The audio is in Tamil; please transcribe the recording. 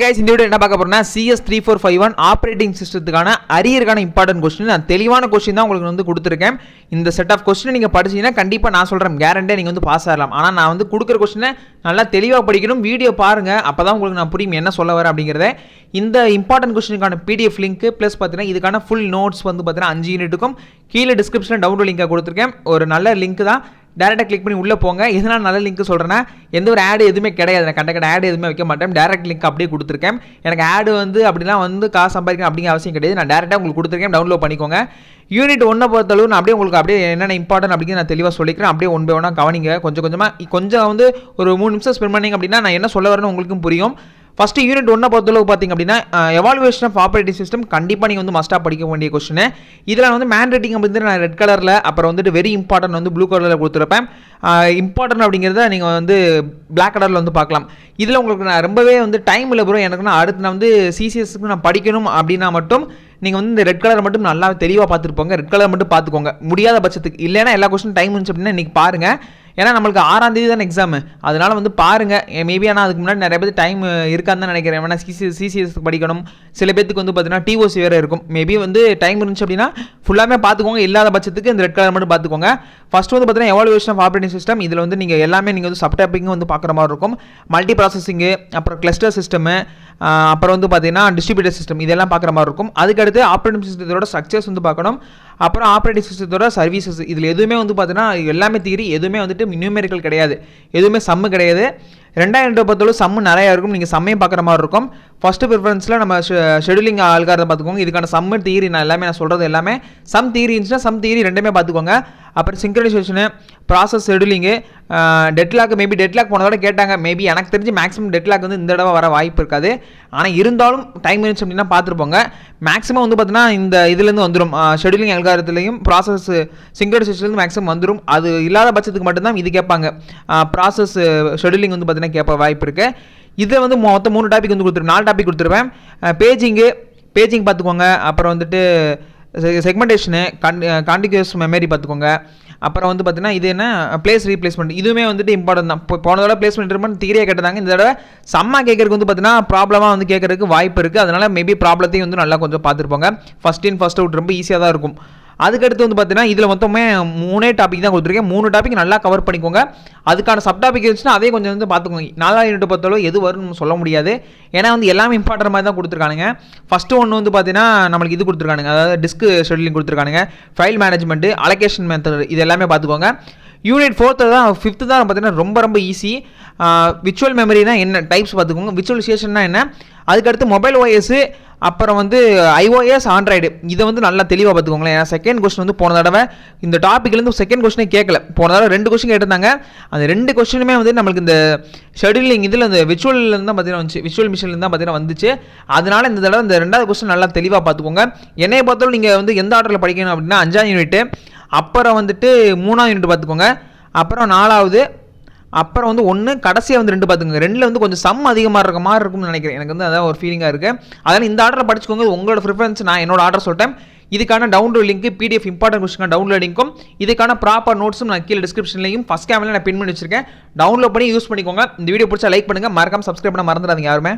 guys, இந்த வீடியோ என்ன பார்க்க போறோம்னா CS3451 ஆப்பரேட்டிங் சிஸ்டத்துக்கான அரியருக்கான இம்பார்ட்டன்ட் क्वेश्चन. நான் தெளிவான क्वेश्चन தான் உங்களுக்கு வந்து கொடுத்திருக்கேன். இந்த செட் ஆஃப் क्वेश्चन நீங்க படிச்சீங்கன்னா கண்டிப்பா நான் சொல்றேன் கேரண்டியா நீங்க வந்து பாஸ் ஆகலாம். ஆனா நான் வந்து கொடுக்குற क्वेश्चन நல்லா தெளிவா படிக்கணும். வீடியோ பாருங்க. அப்பதான் உங்களுக்கு நான் புரியும் என்ன சொல்ல வரேன் அப்படிங்கறதை. இந்த இம்பார்ட்டன்ட் क्वेश्चनக்கான PDF லிங்க் ப்ளஸ் பாத்தீங்கன்னா இதுக்கான ஃபுல் நோட்ஸ் வந்து பாத்தீங்கன்னா 5 யூனிட்டுக்கும் கீழ டிஸ்கிரிப்ஷன்ல டவுன்லோட் லிங்கா கொடுத்திருக்கேன். ஒரு நல்ல லிங்க் தான். டேரெக்டாக கிளிக் பண்ணி உள்ளே போங்க. எதனால் நல்ல லிங்க் சொல்கிறேன்னா எந்த ஒரு ஆடு எதுவுமே கிடையாது. நான் கண்ட ஆடு எதுவுமே வைக்க மாட்டேன். டேரெக்ட் லிங்க் அப்படியே கொடுத்துருக்கேன். எனக்கு ஆடு வந்து அப்படிலாம் வந்து காசு சம்பாதிக்கணும் அப்படிங்கிற அவசியம் கிடையாது. நான் டேரெக்டாக உங்களுக்கு கொடுத்துருக்கேன். டவுன்லோட் பண்ணிக்கோங்க. யூனிட் 1 பொறுத்தளவு நான் அப்படியே உங்களுக்கு அப்படியே என்னென்ன இம்பார்ட்டன்ட் அப்படின்னு நான் தெளிவாக சொல்லிக்கிறேன். அப்படியே ஒன் பை ஒன்னாக கவனிங்க. கொஞ்சம் வந்து ஒரு 3 நிமிஷம் ஸ்பெண்ட் பண்ணிங்க அப்படின்னா நான் என்ன சொல்ல வரேன்னு உங்களுக்கும் புரியும். ஃபர்ஸ்ட் யூனிட் 1 பொறுத்தளவு பார்த்தீங்க அப்படின்னா எவாலுவேஷன் ஆஃப் ஆப்பரேட்டிங் சிஸ்டம் கண்டிப்பாக நீங்கள் வந்து மஸ்ட்டாக படிக்க வேண்டிய கொஸ்டின். இதில் வந்து மேண்ட்ரேட்டிங் அப்படிங்கிறது நான் ரெட் கலரில், அப்புறம் வந்துட்டு வெரி இம்பார்ட்டன்ட் வந்து ப்ளூ கலரில் கொடுத்துருப்பேன். இம்பார்ட்டன்ட் அப்படிங்கிறத நீங்கள் வந்து பிளாக் கலரில் வந்து பார்க்கலாம். இதில் உங்களுக்கு நான் ரொம்பவே வந்து டைம் இல்லை ப்ரோ, எனக்கு நான் அடுத்து நான் வந்து சிசிஎஸ்க்கு நான் படிக்கணும் அப்படின்னா மட்டும் நீங்கள் வந்து இந்த ரெட் கலர் மட்டும் நல்லா தெளிவாக பார்த்துருப்போங்க. ரெட் கலர் மட்டும் பார்த்துக்கோங்க முடியாத பட்சத்துக்கு. இல்லைன்னா எல்லா கொஸ்டின் டைம் இருந்துச்சு அப்படின்னா இன்றைக்கி பாருங்கள். ஏன்னா நம்மளுக்கு 6ஆம் தேதி தான் எக்ஸாமு. அதனால் வந்து பாருங்கள். மேபி ஆனால் அதுக்கு முன்னாடி நிறைய பேர் டைம் இருக்கான்னு தான் நினைக்கிறேன். ஏன்னா சிசிஎஸ்க்கு படிக்கணும். சில பேருக்கு வந்து பார்த்தீங்கன்னா டிஓசி வேறு இருக்கும். மேபி வந்து டைம் இருந்துச்சு அப்படின்னா ஃபுல்லாமே பார்த்துக்கோங்க. இல்லாத பட்சத்துக்கு இந்த ரெட் கலர் மட்டும் பார்த்துக்கோங்க. ஃபஸ்ட்டு வந்து பார்த்தீங்கன்னா எவாலுவேஷன் ஆஃப் ஆப்பரேட்டிங் சிஸ்டம். இதில் வந்து நீங்கள் எல்லாமே நீங்கள் வந்து சப்டாப்பிங்கும் வந்து பார்க்குற மாதிரி இருக்கும். மல்டி ப்ராசஸிங்கு, அப்புறம் கிளஸ்டர் சிஸ்டமு, அப்புறம் வந்து பார்த்தீங்கன்னா டிஸ்ட்ரிபியூட்டர் சிஸ்டம், இதெல்லாம் பார்க்குற மாதிரி இருக்கும். அதுக்கடுத்து ஆப்பரேட்டிங் சிஸ்டத்தோட ஸ்ட்ரக்சர்ஸ் வந்து பார்க்கணும். அப்புறம் ஆப்பரேட்டிங் சிஸ்டத்தோட சர்வீசஸ். இதில் எதுவுமே வந்து பார்த்தீங்கன்னா எல்லாமே தியரி, எதுவுமே வந்துட்டு நியூமெரிக்கல் கிடையாது, எதுவுமே சம்மு கிடையாது. 2000 பொறுத்தளவு சம்மு நிறையா இருக்கும். நீங்கள் சம்மையும் பார்க்குற மாதிரி இருக்கும். ஃபஸ்ட்டு ப்ரிஃபரன்ஸில் நம்ம ஷெடியூலிங் ஆல்காரத்தை பார்த்துக்கோங்க. இதுக்கான சம்மு தியரி நான் சொல்கிறது எல்லாமே சம் தியரி இருந்துச்சுன்னா சம் தியரி ரெண்டுமே பார்த்துக்கோங்க. அப்புறம் சிங்க்ரனைசேஷனு, ப்ராசஸ் ஷெடியூலிங்கு, டெட்லாக். மேபி டெட்லாக் போனதோட கேட்டாங்க. மேபி எனக்கு தெரிஞ்சு மேக்ஸிமம் டெட்லாக் வந்து இந்த தடவை வர வாய்ப்பு இருக்காது. ஆனால் இருந்தாலும் டைம் இருந்துச்சு அப்படின்னா பார்த்துருப்போங்க. மேக்ஸிமம் வந்து பார்த்தீங்கன்னா இந்த இதுலேருந்து வந்துடும். ஷெடியூலிங் அல்காரத்துலையும் ப்ராசஸ் சிங்க்ரனைசேஷன்லேருந்து மேக்ஸிமம் வந்துடும். அது இல்லாத பட்சத்துக்கு மட்டும்தான் இது கேட்பாங்க. ப்ராசஸ் ஷெடியூலிங் வந்து பார்த்தீங்கன்னா கேட்ப வாய்ப்பு இருக்குது. இதை வந்து மொத்தம் 3 டாபிக் வந்து கொடுத்துருவேன். 4 டாபிக் கொடுத்துருவேன். பேஜிங் பார்த்துக்கோங்க. அப்புறம் வந்துட்டு செக்மெண்டேஷனு, கான்டிகியூஸ் மெமரி பார்த்துக்கோங்க. அப்புறம் வந்து பார்த்தீங்கன்னா இது என்ன பிளேஸ் ரீப்ளேஸ்மெண்ட், இதுவுமே வந்துட்டு இம்பார்ட்டன் தான். போன தடவை பிளேஸ்மெண்ட் இருப்பேன் தியரியாக கேட்டதாங்க. இந்த தடவை சம்மா கேட்கறதுக்கு வந்து பார்த்தீங்கன்னா ப்ராப்ளமாக வந்து கேட்கறதுக்கு வாய்ப்பு இருக்குது. அதனால் மேபி ப்ராப்ளத்தையும் வந்து நல்லா கொஞ்சம் பார்த்துருப்பாங்க. ஃபஸ்ட் இன் ஃபஸ்ட் அவுட் ரொம்ப ஈஸியாக தான் இருக்கும். அதுக்கடுத்து வந்து பார்த்தீங்கன்னா இதில் மொத்தமே 3 டாபிக் தான் கொடுத்துருக்கேன். 3 டாபிக் நல்லா கவர் பண்ணிக்கோங்க. அதுக்கான சப் டாபிக் இருந்துச்சுன்னா அதே கொஞ்சம் வந்து பார்த்துக்கோங்க. 4ஆம் யூனிட் பொறுத்தளவு எது வரும்னு சொல்ல முடியாது. ஏன்னா வந்து எல்லாமே இம்பார்ட்டன்ட் மாதிரி தான் கொடுத்துருக்கானுங்க. ஃபஸ்ட்டு ஒன்று வந்து பார்த்தீங்கன்னா நம்மளுக்கு இது கொடுத்துருக்கானுங்க, அதாவது டிஸ்க் ஷெடியூலிங் கொடுத்துருக்கானுங்க, ஃபைல் மேனேஜ்மெண்ட், அலோகேஷன் மெத்தட், இது எல்லாமே பார்த்துக்கோங்க. யூனிட் 4 தான் 5th தான் பார்த்தீங்கன்னா ரொம்ப ஈஸி. விர்ச்சுவல் மெமரினா என்ன டைப்ஸ் பார்த்துக்கோங்க. விர்ச்சுவலைசேஷன்னா என்ன, அதுக்கடுத்து மொபைல் ஓஎஸ், அப்புறம் வந்து iOS, ஆண்ட்ராய்டு, இதை வந்து நல்லா தெளிவாக பார்த்துக்கோங்களேன். ஏன்னா செகண்ட் கொஸ்டின் வந்து போன தடவை இந்த டாப்பிக்லேருந்து செகண்ட் கொஸ்டினே கேட்கல. போன தடவை 2 கொஸ்டின் கேட்டிருந்தாங்க. அந்த 2 கொஸ்டினுமே வந்து நம்மளுக்கு இந்த ஷெடியூலிங் இதில் இந்த விர்ச்சுவல்லேருந்து தான் பார்த்தீங்கன்னா வந்துச்சு, விர்ச்சுவல் மிஷின்லேருந்து தான் பார்த்தீங்கன்னா வந்துச்சு. அதனால் இந்த தடவை இந்த 2வது கொஸ்டின் நல்லா தெளிவாக பார்த்துக்கோங்க. என்னையை பார்த்தாலும் நீங்கள் வந்து எந்த ஆர்டரில் படிக்கணும் அப்படின்னா 5ஆம் யூனிட்டு, அப்புறம் வந்துட்டு 3ஆம் யூனிட் பார்த்துக்கோங்க, அப்புறம் 4வது, அப்புறம் வந்து 1, கடைசியாக வந்து 2 பார்த்துக்கோங்க. 2ல் வந்து கொஞ்சம் சம் அதிகமாக இருக்க மாதிரி இருக்கும்னு நினைக்கிறேன். எனக்கு வந்து அதான் ஒரு ஃபீலிங்காக இருக்குது. அதனால் இந்த ஆர்டரை படிச்சுக்கோங்க. உங்களோட ப்ரிஃபரன்ஸ். நான் என்னோட ஆர்டர் சொல்லிட்டேன். இதுக்கான download link, PDF important question download லிங்க்கும் இதுக்கான ப்ராப்பர் நோட்ஸும் நான் கீழே டிஸ்கிரிப்ஷன்லையும் ஃபஸ்ட் கேமரில் நான் பின் பண்ணி வச்சிருக்கேன். டவுன்லோட் பண்ணி யூஸ் பண்ணிக்கோங்க. இந்த வீடியோ பிடிச்சா லைக் பண்ணுங்கள். மறக்காம சப்ஸ்கிரைப் பண்ண மறந்துடாதீங்க யாருமே.